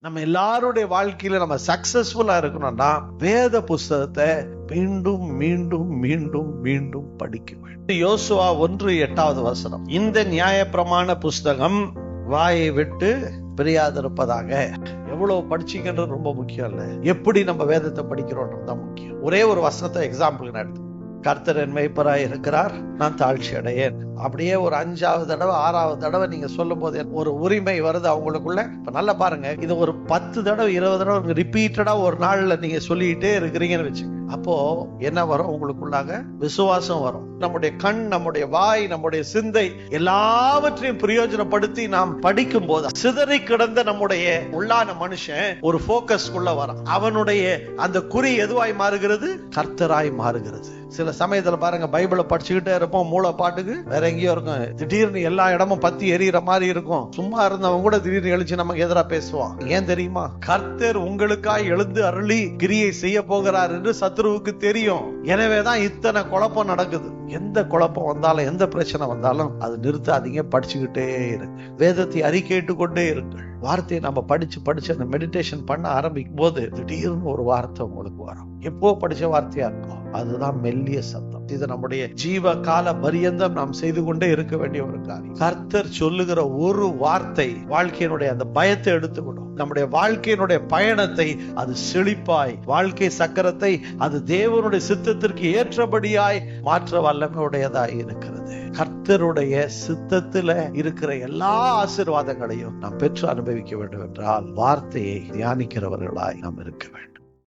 நம்ம எல்லாருடைய வாழ்க்கையில நம்ம சக்சஸ்ஃபுல்லா இருக்கணும்னா வேத புஸ்தகத்தை மீண்டும் மீண்டும் மீண்டும் மீண்டும் படிக்க வேண்டும். யோசுவா 1:8 இந்த நியாயப்பிரமாண புஸ்தகம் வாயை விட்டு பிரியாதிருப்பதாக. எவ்வளவு படிச்சீங்கன்றது ரொம்ப முக்கியம் இல்ல, எப்படி நம்ம வேதத்தை படிக்கிறோம்ன்றதுதான் முக்கியம். ஒரே ஒரு வசனத்தை எக்ஸாம்பிள் எடுத்து, கர்த்தர் என் மேய்ப்பராய் இருக்கிறார், நான் தாழ்ச்சி அடையேன். அப்படியே ஒரு 5வது தடவை 6வது தடவை நீங்க சொல்லும் போது ஒரு உரிமை வருது அவங்களுக்குள்ள. இப்ப நல்லா பாருங்க, இது ஒரு 10 தடவை 20 தடவை ரிப்பீட்டடா ஒரு நாள்ல நீங்க சொல்லிட்டே இருக்கிறீங்கன்னு வச்சுங்க. அப்போ என்ன வரும்? உங்களுக்குள்ளாக விசுவாசம் வரும். நம்முடைய கண், நம்முடைய வாய், நம்முடைய சிந்தை எல்லாவற்றையும் பிரயோஜனப்படுத்தி நாம் படிக்கும் போது சிதறி கிடந்த நம்முடைய உள்ளான மனுஷன் ஒரு போக்கஸ்குள்ள வரும். அவனுடைய அந்த குறி எதுவாய் மாறுகிறது? கர்த்தராய் மாறுகிறது. சில சமயத்துல பாருங்க, பைபிளை படிச்சுக்கிட்டே இருப்போம், மூளை பாட்டுக்கு வேற எங்கேயோ இருக்கும். திடீர்னு எல்லா இடமும் பத்தி எரியற மாதிரி இருக்கும். சும்மா இருந்தவங்க கூட திடீர்னு எழுச்சி நமக்கு எதிராக பேசுவான். ஏன் தெரியுமா? கர்த்தர் உங்களுக்காய் எழுந்து அருளி கிரியை செய்ய போகிறார் என்று சத்துருவுக்கு தெரியும். எனவேதான் இத்தனை குழப்பம் நடக்குது. எந்த குழப்பம் வந்தாலும், எந்த பிரச்சனை வந்தாலும் அது நிறுத்தாதீங்க, படிச்சுக்கிட்டே இருக்கு. வேதத்தை அறிக்கையிட்டு கொண்டே இருக்கு. வார்த்தையை நம்ம படிச்சு அந்த மெடிடேஷன் பண்ண ஆரம்பிக்கும் போது திடீர்னு ஒரு வார்த்தை உங்களுக்கு வரும். எப்போ படிச்ச வார்த்தையா இருக்கும், அதுதான் மெல்லிய சத்தம். இது நம்முடைய ஜீவ கால பரியந்தம் நாம் செய்து கொண்டே இருக்க வேண்டிய ஒரு காரியம். கர்த்தர் சொல்லுகிற ஒரு வார்த்தை வாழ்க்கையினுடைய அந்த பயத்தை எடுத்துக்கணும். நம்முடைய வாழ்க்கையினுடைய பயணத்தை அது செழிப்பாய், வாழ்க்கை சக்கரத்தை அது தேவனுடைய சித்தத்திற்கு ஏற்றபடியாய் மாற்ற வல்லமையுடையதாய் இருக்கிறது. கர்த்தருடைய சித்தத்துல இருக்கிற எல்லா ஆசீர்வாதங்களையும் நாம் பெற்று அனுபவிக்க வேண்டும் என்றால் வார்த்தையை தியானிக்கிறவர்களாய் நாம் இருக்க வேண்டும்.